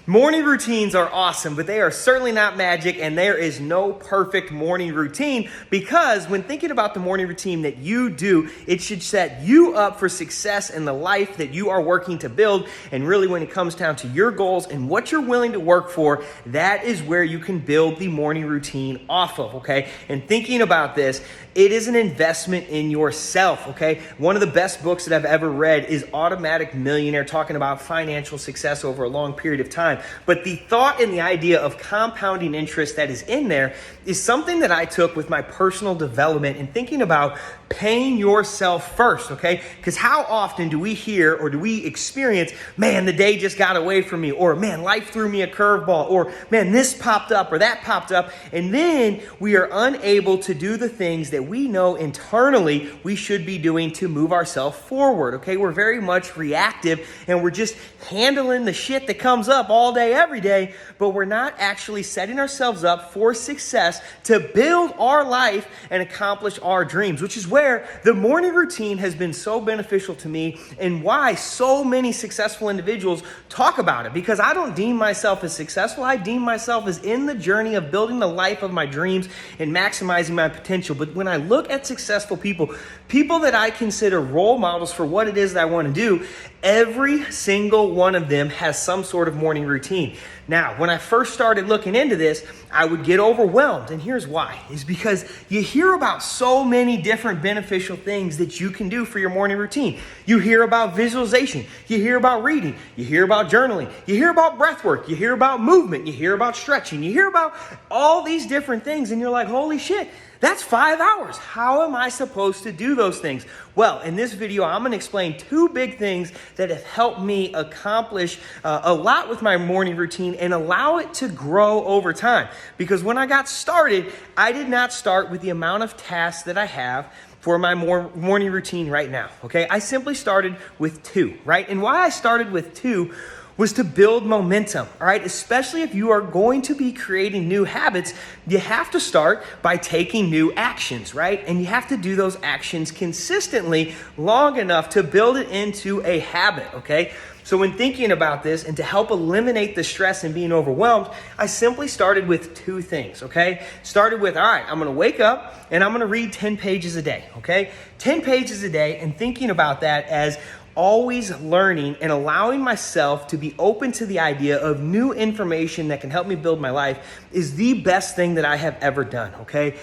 Morning routines are awesome, but they are certainly not magic, and there is no perfect morning routine because when thinking about the morning routine that you do, it should set you up for success in the life that you are working to build. And really, when it comes down to your goals and what you're willing to work for, that is where you can build the morning routine off of, okay? And thinking about this, it is an investment in yourself, okay? One of the best books that I've ever read is Automatic Millionaire, talking about financial success over a long period of time. But the thought and the idea of compounding interest that is in there is something that I took with my personal development and thinking about paying yourself first, okay? Because how often do we hear or do we experience, man, the day just got away from me, or man, life threw me a curveball, or man, this popped up or that popped up, and then we are unable to do the things that we know internally we should be doing to move ourselves forward, okay? We're very much reactive and we're just handling the shit that comes up all day, every day, but we're not actually setting ourselves up for success to build our life and accomplish our dreams, which is where the morning routine has been so beneficial to me and why so many successful individuals talk about it. Because I don't deem myself as successful. I deem myself as in the journey of building the life of my dreams and maximizing my potential. But when I look at successful people that I consider role models for what it is that I want to do, every single one of them has some sort of morning routine. Now, when I first started looking into this, I would get overwhelmed. And here's why. Is because you hear about so many different beneficial things that you can do for your morning routine. You hear about visualization. You hear about reading. You hear about journaling. You hear about breath work. You hear about movement. You hear about stretching. You hear about all these different things. And you're like, holy shit, that's 5 hours. How am I supposed to do those things? Well, in this video, I'm going to explain 2 big things that have helped me accomplish a lot with my morning routine and allow it to grow over time. Because when I got started, I did not start with the amount of tasks that I have for my morning routine right now, okay? I simply started with 2, right? And why I started with 2 was to build momentum, all right? Especially if you are going to be creating new habits, you have to start by taking new actions, right? And you have to do those actions consistently long enough to build it into a habit, okay? So when thinking about this and to help eliminate the stress and being overwhelmed, I simply started with 2 things, okay? Started with, all right, I'm gonna wake up and I'm gonna read 10 pages a day, okay? 10 pages a day, and thinking about that as always learning and allowing myself to be open to the idea of new information that can help me build my life is the best thing that I have ever done, okay?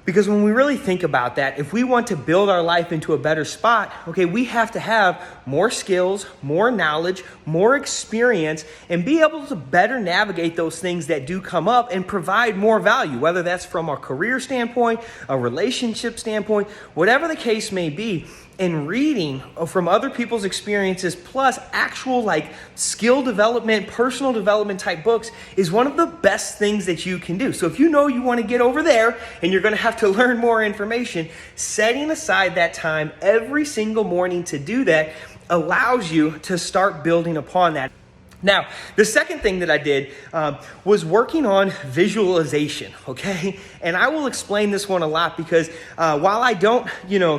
Because when we really think about that, if we want to build our life into a better spot, okay, we have to have more skills, more knowledge, more experience, and be able to better navigate those things that do come up and provide more value, whether that's from a career standpoint, a relationship standpoint, whatever the case may be. And reading from other people's experiences plus actual like skill development, personal development type books is one of the best things that you can do. So if you know you want to get over there and you're going to have to learn more information, setting aside that time every single morning to do that allows you to start building upon that. Now, the second thing that I did was working on visualization, okay? And I will explain this one a lot because while I don't,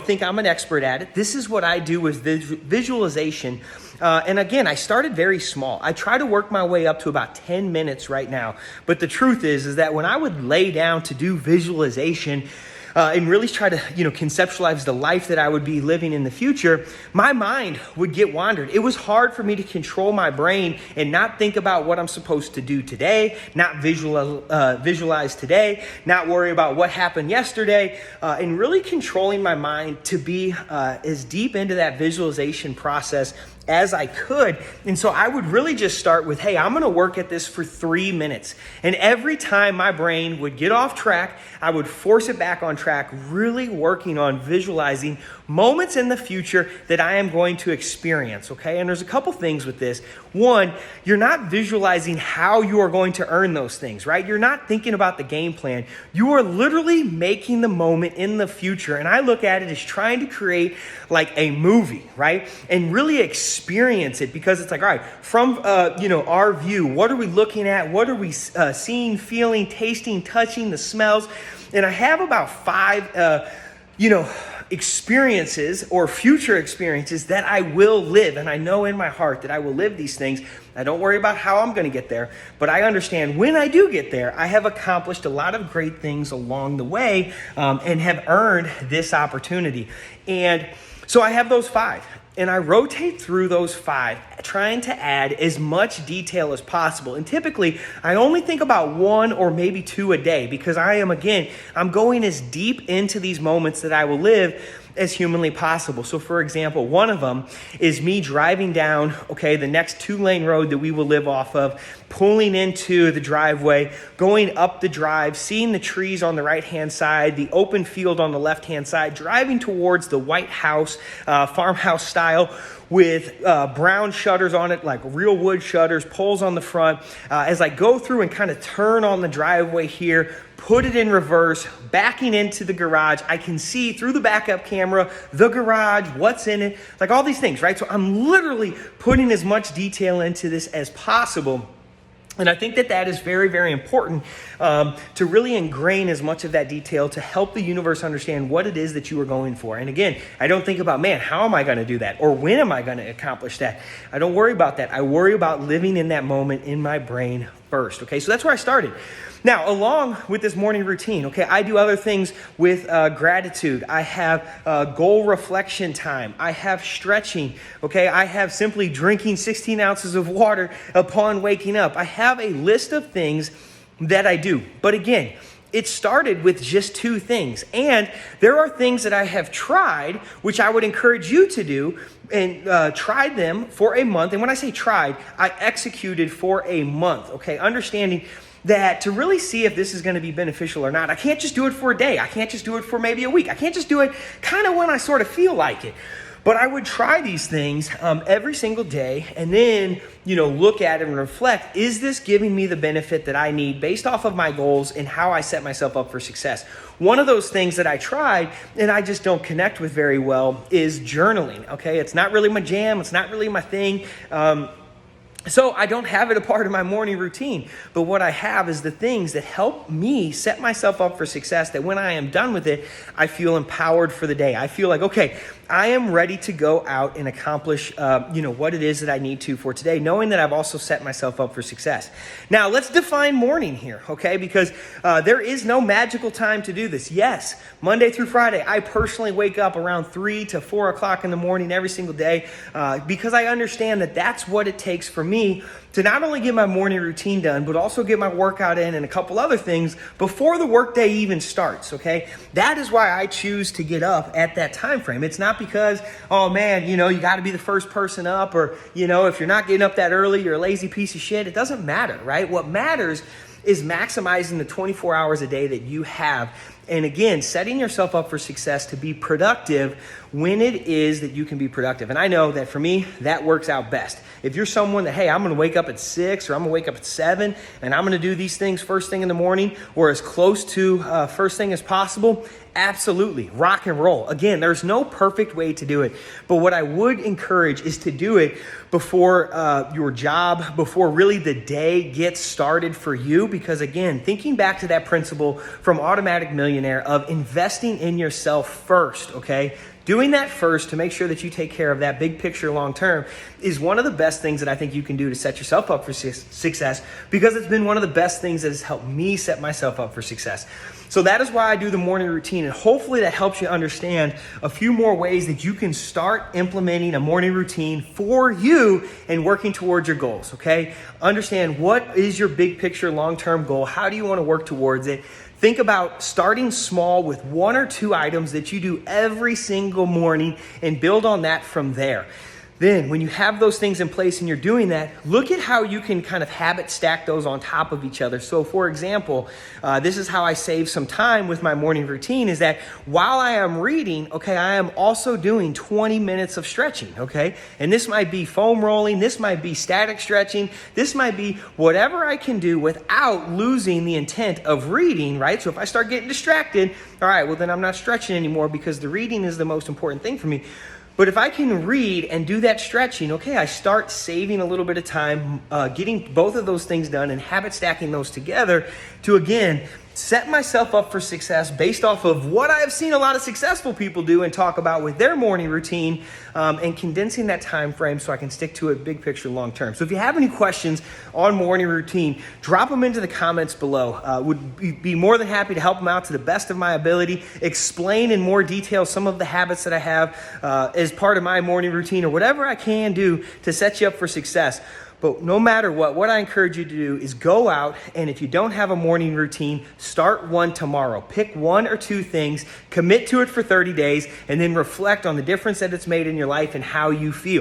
think I'm an expert at it, this is what I do with visualization. And again, I started very small. I try to work my way up to about 10 minutes right now. But the truth is that when I would lay down to do visualization, and really try to, conceptualize the life that I would be living in the future, my mind would get wandered. It was hard for me to control my brain and not think about what I'm supposed to do today, not visualize today, not worry about what happened yesterday, and really controlling my mind to be as deep into that visualization process as I could. And so I would really just start with, hey, I'm gonna work at this for 3 minutes. And every time my brain would get off track, I would force it back on track, really working on visualizing moments in the future that I am going to experience, okay? And there's a couple things with this. One, you're not visualizing how you are going to earn those things, right? You're not thinking about the game plan. You are literally making the moment in the future. And I look at it as trying to create like a movie, right? And really experience it, because it's like, all right, from our view, what are we looking at? What are we seeing, feeling, tasting, touching, the smells? And I have about 5 experiences or future experiences that I will live. And I know in my heart that I will live these things. I don't worry about how I'm going to get there, but I understand when I do get there, I have accomplished a lot of great things along the way and have earned this opportunity. And so I have those 5. And I rotate through those 5, trying to add as much detail as possible. And typically, I only think about 1 or maybe 2 a day because I'm going as deep into these moments that I will live as humanly possible. So for example, one of them is me driving down, the next 2-lane road that we will live off of, pulling into the driveway, going up the drive, seeing the trees on the right-hand side, the open field on the left-hand side, driving towards the White House, farmhouse style, with brown shutters on it, like real wood shutters, poles on the front. As I go through and kind of turn on the driveway here, put it in reverse, backing into the garage, I can see through the backup camera, the garage, what's in it, like all these things, right? So I'm literally putting as much detail into this as possible. And I think that is very, very important to really ingrain as much of that detail to help the universe understand what it is that you are going for. And again, I don't think about, how am I going to do that? Or when am I going to accomplish that? I don't worry about that. I worry about living in that moment in my brain first. Okay, so that's where I started. Now, along with this morning routine, I do other things with gratitude. I have goal reflection time. I have stretching. I have simply drinking 16 ounces of water upon waking up. I have a list of things that I do. But again, it started with just 2 things. And there are things that I have tried, which I would encourage you to do, and tried them for a month. And when I say tried, I executed for a month, understanding that to really see if this is going to be beneficial or not, I can't just do it for a day. I can't just do it for maybe a week. I can't just do it kind of when I sort of feel like it. But I would try these things every single day and then, look at it and reflect, is this giving me the benefit that I need based off of my goals and how I set myself up for success? One of those things that I tried and I just don't connect with very well is journaling, It's not really my jam. It's not really my thing. So I don't have it a part of my morning routine, but what I have is the things that help me set myself up for success, that when I am done with it, I feel empowered for the day. I feel like, I am ready to go out and accomplish, what it is that I need to for today, knowing that I've also set myself up for success. Now, let's define morning here, because there is no magical time to do this. Yes, Monday through Friday, I personally wake up around 3 to 4 o'clock in the morning every single day because I understand that that's what it takes for me to not only get my morning routine done, but also get my workout in and a couple other things before the workday even starts, That is why I choose to get up at that time frame. It's not because, you got to be the first person up, or, if you're not getting up that early, you're a lazy piece of shit. It doesn't matter, right? What matters is maximizing the 24 hours a day that you have. And again, setting yourself up for success to be productive when it is that you can be productive. And I know that for me, that works out best. If you're someone that, I'm going to wake up at 6 or I'm going to wake up at 7 and I'm going to do these things first thing in the morning or as close to first thing as possible, absolutely, rock and roll. Again, there's no perfect way to do it. But what I would encourage is to do it before your job, before really the day gets started for you. Because again, thinking back to that principle from Automatic Millionaire of investing in yourself first, Doing that first to make sure that you take care of that big picture long term is one of the best things that I think you can do to set yourself up for success, because it's been one of the best things that has helped me set myself up for success. So that is why I do the morning routine, and hopefully that helps you understand a few more ways that you can start implementing a morning routine for you and working towards your goals, Understand what is your big picture long-term goal. How do you want to work towards it? Think about starting small with 1 or 2 items that you do every single morning and build on that from there. Then when you have those things in place and you're doing that, look at how you can kind of habit stack those on top of each other. So for example, this is how I save some time with my morning routine, is that while I am reading, I am also doing 20 minutes of stretching, And this might be foam rolling, this might be static stretching, this might be whatever I can do without losing the intent of reading, right? So if I start getting distracted, all right, well then I'm not stretching anymore because the reading is the most important thing for me. But if I can read and do that stretching, I start saving a little bit of time, getting both of those things done and habit stacking those together to, again, set myself up for success based off of what I've seen a lot of successful people do and talk about with their morning routine, and condensing that time frame so I can stick to it big picture long term. So if you have any questions on morning routine, drop them into the comments below. Would be more than happy to help them out to the best of my ability, explain in more detail some of the habits that I have as part of my morning routine, or whatever I can do to set you up for success. But no matter what I encourage you to do is go out, and if you don't have a morning routine, start one tomorrow. Pick one or two things, commit to it for 30 days, and then reflect on the difference that it's made in your life and how you feel.